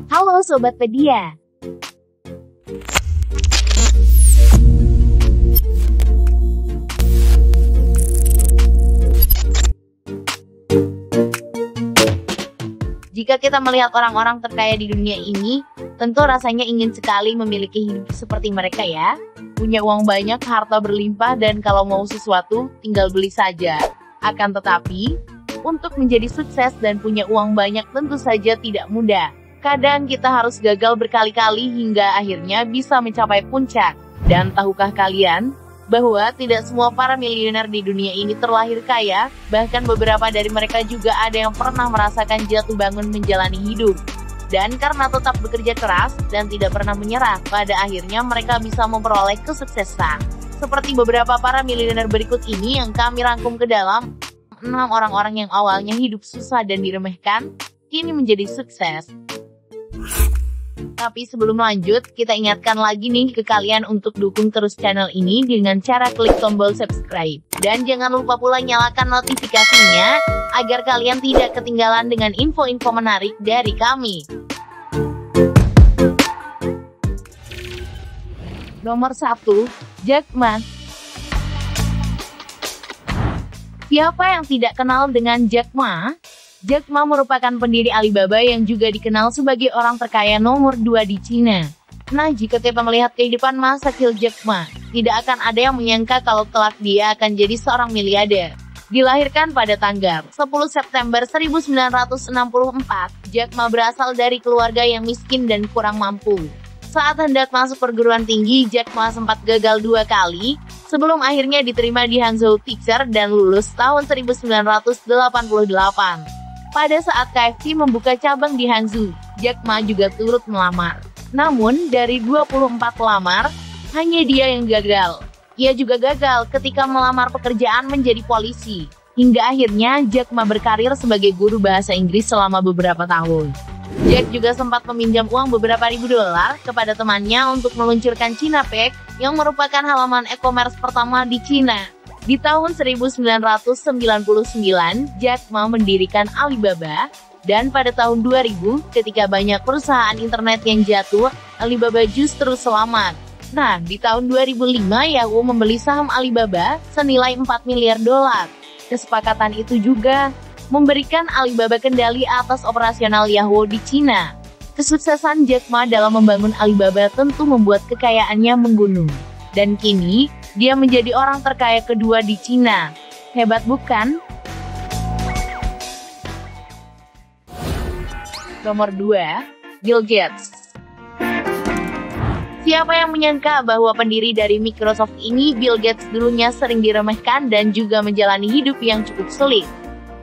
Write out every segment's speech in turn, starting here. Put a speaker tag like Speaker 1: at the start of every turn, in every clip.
Speaker 1: Halo Sobat Pedia. Jika kita melihat orang-orang terkaya di dunia ini, tentu rasanya ingin sekali memiliki hidup seperti mereka ya. Punya uang banyak, harta berlimpah, dan kalau mau sesuatu, tinggal beli saja. Akan tetapi, untuk menjadi sukses dan punya uang banyak tentu saja tidak mudah. Kadang kita harus gagal berkali-kali hingga akhirnya bisa mencapai puncak. Dan tahukah kalian, bahwa tidak semua para miliuner di dunia ini terlahir kaya, bahkan beberapa dari mereka juga ada yang pernah merasakan jatuh bangun menjalani hidup. Dan karena tetap bekerja keras dan tidak pernah menyerah, pada akhirnya mereka bisa memperoleh kesuksesan. Seperti beberapa para miliuner berikut ini yang kami rangkum ke dalam 6 orang-orang yang awalnya hidup susah dan diremehkan, kini menjadi sukses. Tapi sebelum lanjut, kita ingatkan lagi nih ke kalian untuk dukung terus channel ini dengan cara klik tombol subscribe. Dan jangan lupa pula nyalakan notifikasinya, agar kalian tidak ketinggalan dengan info-info menarik dari kami. Nomor 1, Jack Ma. Siapa yang tidak kenal dengan Jack Ma? Jack Ma merupakan pendiri Alibaba yang juga dikenal sebagai orang terkaya nomor 2 di Cina. Nah, jika kita melihat kehidupan masa kecil Jack Ma, tidak akan ada yang menyangka kalau kelak dia akan jadi seorang miliarder. Dilahirkan pada tanggal 10 September 1964, Jack Ma berasal dari keluarga yang miskin dan kurang mampu. Saat hendak masuk perguruan tinggi, Jack Ma sempat gagal 2 kali, sebelum akhirnya diterima di Hangzhou Teacher dan lulus tahun 1988. Pada saat KFC membuka cabang di Hangzhou, Jack Ma juga turut melamar. Namun, dari 24 pelamar, hanya dia yang gagal. Ia juga gagal ketika melamar pekerjaan menjadi polisi. Hingga akhirnya, Jack Ma berkarir sebagai guru bahasa Inggris selama beberapa tahun. Jack juga sempat meminjam uang beberapa ribu dolar kepada temannya untuk meluncurkan Chinapack, yang merupakan halaman e-commerce pertama di Cina. Di tahun 1999, Jack Ma mendirikan Alibaba, dan pada tahun 2000, ketika banyak perusahaan internet yang jatuh, Alibaba justru selamat. Nah, di tahun 2005, Yahoo membeli saham Alibaba senilai 4 miliar dolar. Kesepakatan itu juga memberikan Alibaba kendali atas operasional Yahoo di Cina. Kesuksesan Jack Ma dalam membangun Alibaba tentu membuat kekayaannya menggunung. Dan kini, dia menjadi orang terkaya kedua di Cina. Hebat bukan? Nomor 2, Bill Gates. Siapa yang menyangka bahwa pendiri dari Microsoft ini, Bill Gates, dulunya sering diremehkan dan juga menjalani hidup yang cukup sulit.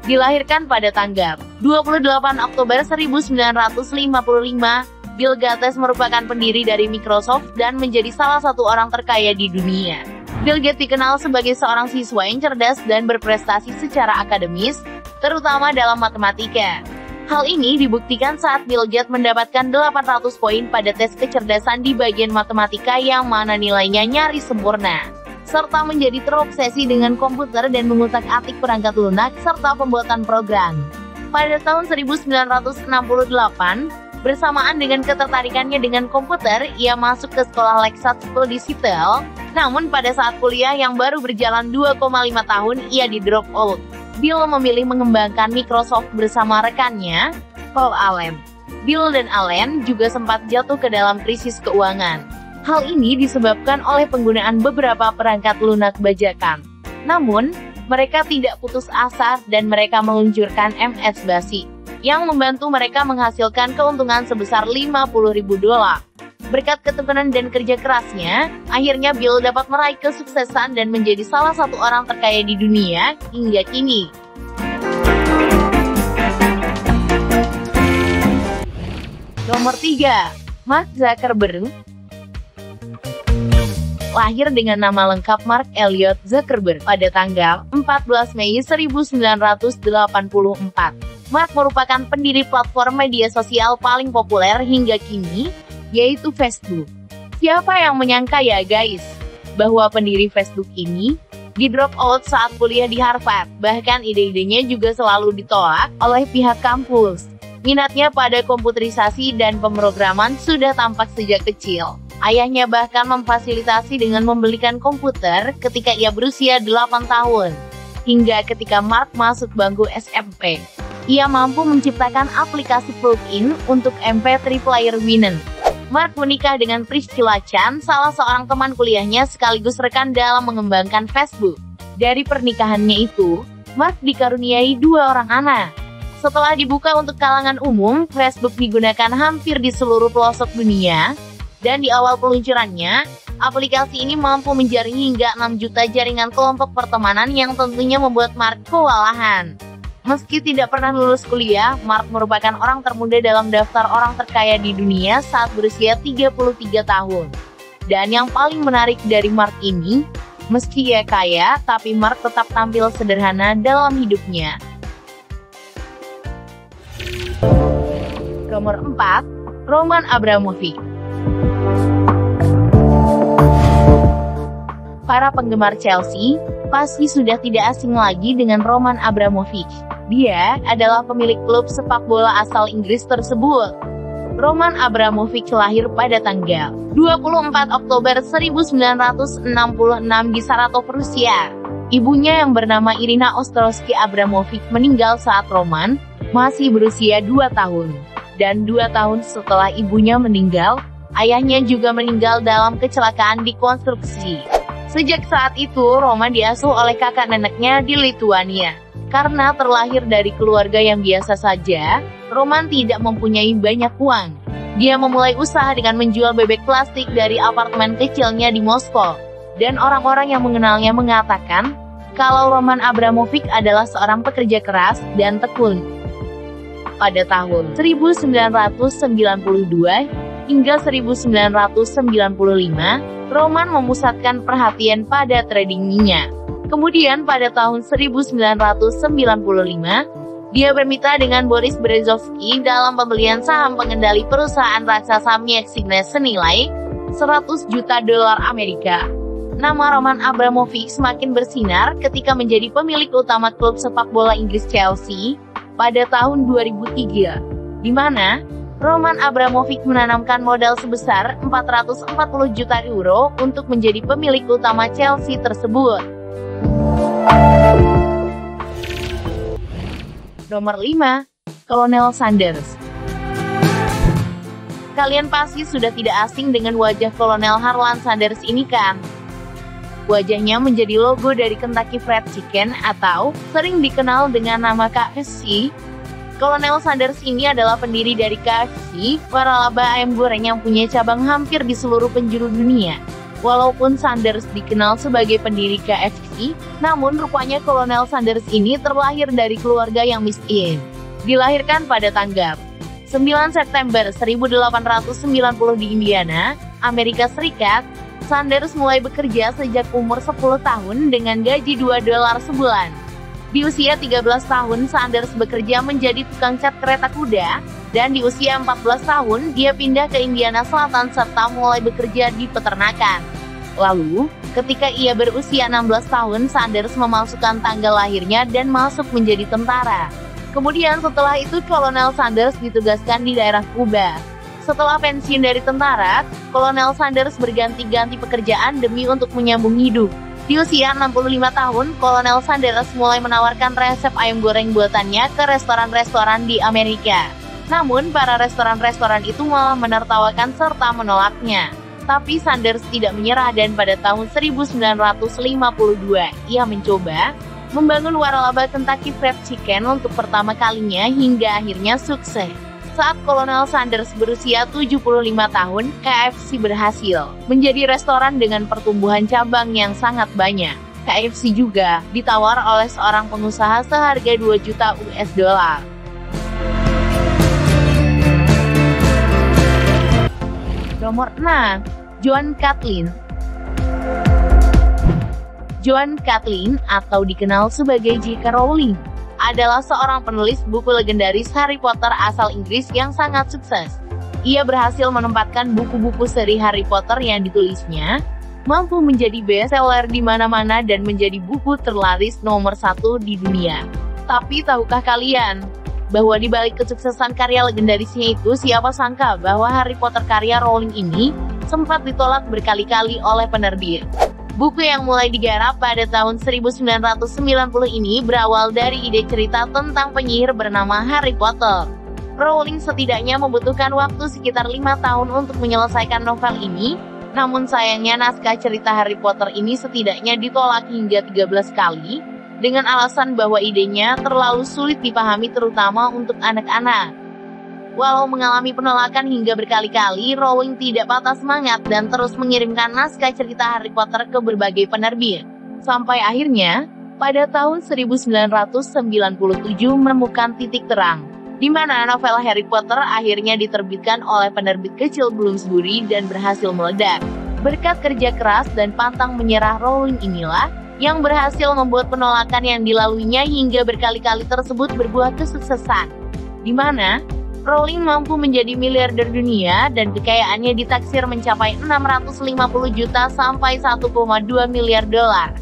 Speaker 1: Dilahirkan pada tanggal 28 Oktober 1955, Bill Gates merupakan pendiri dari Microsoft dan menjadi salah satu orang terkaya di dunia. Bill Gates dikenal sebagai seorang siswa yang cerdas dan berprestasi secara akademis, terutama dalam matematika. Hal ini dibuktikan saat Bill Gates mendapatkan 800 poin pada tes kecerdasan di bagian matematika yang mana nilainya nyaris sempurna, serta menjadi terobsesi dengan komputer dan mengutak-atik perangkat lunak serta pembuatan program. Pada tahun 1968, bersamaan dengan ketertarikannya dengan komputer, ia masuk ke sekolah Lexat School di Seattle. Namun pada saat kuliah yang baru berjalan 2,5 tahun, ia di drop out. Bill memilih mengembangkan Microsoft bersama rekannya, Paul Allen. Bill dan Allen juga sempat jatuh ke dalam krisis keuangan. Hal ini disebabkan oleh penggunaan beberapa perangkat lunak bajakan. Namun, mereka tidak putus asa dan mereka meluncurkan MS Basic, yang membantu mereka menghasilkan keuntungan sebesar 50.000 dolar. Berkat ketekunan dan kerja kerasnya, akhirnya Bill dapat meraih kesuksesan dan menjadi salah satu orang terkaya di dunia hingga kini. Nomor 3, Mark Zuckerberg. Lahir dengan nama lengkap Mark Elliot Zuckerberg pada tanggal 14 Mei 1984. Mark merupakan pendiri platform media sosial paling populer hingga kini, yaitu Facebook. Siapa yang menyangka ya guys, bahwa pendiri Facebook ini di drop out saat kuliah di Harvard, bahkan ide-idenya juga selalu ditolak oleh pihak kampus. Minatnya pada komputerisasi dan pemrograman sudah tampak sejak kecil. Ayahnya bahkan memfasilitasi dengan membelikan komputer ketika ia berusia 8 tahun. Hingga ketika Mark masuk bangku SMP, ia mampu menciptakan aplikasi plugin untuk MP3 player Winamp. Mark menikah dengan Priscilla Chan, salah seorang teman kuliahnya sekaligus rekan dalam mengembangkan Facebook. Dari pernikahannya itu, Mark dikaruniai 2 orang anak. Setelah dibuka untuk kalangan umum, Facebook digunakan hampir di seluruh pelosok dunia, dan di awal peluncurannya, aplikasi ini mampu menjaring hingga 6 juta jaringan kelompok pertemanan yang tentunya membuat Mark kewalahan. Meski tidak pernah lulus kuliah, Mark merupakan orang termuda dalam daftar orang terkaya di dunia saat berusia 33 tahun. Dan yang paling menarik dari Mark ini, meski ia kaya, tapi Mark tetap tampil sederhana dalam hidupnya. Nomor 4, Roman Abramovich. Para penggemar Chelsea pasti sudah tidak asing lagi dengan Roman Abramovich. Dia adalah pemilik klub sepak bola asal Inggris tersebut. Roman Abramovich lahir pada tanggal 24 Oktober 1966 di Saratov, Rusia. Ibunya yang bernama Irina Ostrowski Abramovich meninggal saat Roman masih berusia 2 tahun. Dan 2 tahun setelah ibunya meninggal, ayahnya juga meninggal dalam kecelakaan di konstruksi. Sejak saat itu, Roman diasuh oleh kakak neneknya di Lithuania. Karena terlahir dari keluarga yang biasa saja, Roman tidak mempunyai banyak uang. Dia memulai usaha dengan menjual bebek plastik dari apartemen kecilnya di Moskow. Dan orang-orang yang mengenalnya mengatakan, kalau Roman Abramovich adalah seorang pekerja keras dan tekun. Pada tahun 1992 hingga 1995, Roman memusatkan perhatian pada tradingnya. Kemudian pada tahun 1995, dia bermitra dengan Boris Berezovsky dalam pembelian saham pengendali perusahaan raksasa Miexigne senilai $100 juta Amerika. Nama Roman Abramovich semakin bersinar ketika menjadi pemilik utama klub sepak bola Inggris Chelsea pada tahun 2003, di mana Roman Abramovich menanamkan modal sebesar 440 juta euro untuk menjadi pemilik utama Chelsea tersebut. Nomor 5, Colonel Sanders. Kalian pasti sudah tidak asing dengan wajah Kolonel Harlan Sanders ini kan? Wajahnya menjadi logo dari Kentucky Fried Chicken atau sering dikenal dengan nama KFC. Kolonel Sanders ini adalah pendiri dari KFC, waralaba ayam goreng yang punya cabang hampir di seluruh penjuru dunia. Walaupun Sanders dikenal sebagai pendiri KFC, namun rupanya Kolonel Sanders ini terlahir dari keluarga yang miskin. Dilahirkan pada tanggal 9 September 1890 di Indiana, Amerika Serikat, Sanders mulai bekerja sejak umur 10 tahun dengan gaji $2 sebulan. Di usia 13 tahun, Sanders bekerja menjadi tukang cat kereta kuda, dan di usia 14 tahun, dia pindah ke Indiana Selatan serta mulai bekerja di peternakan. Lalu, ketika ia berusia 16 tahun, Sanders memalsukan tanggal lahirnya dan masuk menjadi tentara. Kemudian setelah itu, Kolonel Sanders ditugaskan di daerah Kuba. Setelah pensiun dari tentara, Kolonel Sanders berganti-ganti pekerjaan demi untuk menyambung hidup. Di usia 65 tahun, Kolonel Sanders mulai menawarkan resep ayam goreng buatannya ke restoran-restoran di Amerika. Namun, para restoran-restoran itu malah menertawakan serta menolaknya. Tapi Sanders tidak menyerah dan pada tahun 1952, ia mencoba membangun waralaba Kentucky Fried Chicken untuk pertama kalinya hingga akhirnya sukses. Saat Kolonel Sanders berusia 75 tahun, KFC berhasil menjadi restoran dengan pertumbuhan cabang yang sangat banyak. KFC juga ditawar oleh seorang pengusaha seharga $2 juta. Nomor 6, Joan Catlin. Joan Catlin, atau dikenal sebagai J.K. Rowling, adalah seorang penulis buku legendaris Harry Potter asal Inggris yang sangat sukses. Ia berhasil menempatkan buku-buku seri Harry Potter yang ditulisnya mampu menjadi bestseller di mana-mana dan menjadi buku terlaris nomor 1 di dunia. Tapi tahukah kalian bahwa di balik kesuksesan karya legendarisnya itu, siapa sangka bahwa Harry Potter karya Rowling ini sempat ditolak berkali-kali oleh penerbit. Buku yang mulai digarap pada tahun 1990 ini berawal dari ide cerita tentang penyihir bernama Harry Potter. Rowling setidaknya membutuhkan waktu sekitar 5 tahun untuk menyelesaikan novel ini, namun sayangnya naskah cerita Harry Potter ini setidaknya ditolak hingga 13 kali, dengan alasan bahwa idenya terlalu sulit dipahami terutama untuk anak-anak. Walau mengalami penolakan hingga berkali-kali, Rowling tidak patah semangat dan terus mengirimkan naskah cerita Harry Potter ke berbagai penerbit. Sampai akhirnya, pada tahun 1997 menemukan titik terang, di mana novel Harry Potter akhirnya diterbitkan oleh penerbit kecil Bloomsbury dan berhasil meledak. Berkat kerja keras dan pantang menyerah Rowling inilah yang berhasil membuat penolakan yang dilaluinya hingga berkali-kali tersebut berbuah kesuksesan, di mana Rowling mampu menjadi miliarder dunia dan kekayaannya ditaksir mencapai 650 juta sampai 1,2 miliar dolar.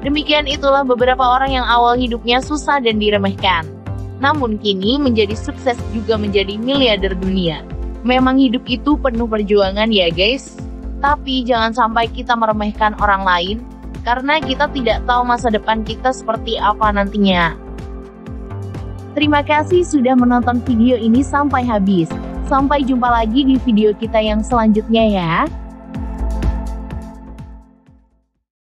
Speaker 1: Demikian itulah beberapa orang yang awal hidupnya susah dan diremehkan, namun kini menjadi sukses juga menjadi miliarder dunia. Memang hidup itu penuh perjuangan ya guys, tapi jangan sampai kita meremehkan orang lain, karena kita tidak tahu masa depan kita seperti apa nantinya. Terima kasih sudah menonton video ini sampai habis. Sampai jumpa lagi di video kita yang selanjutnya ya.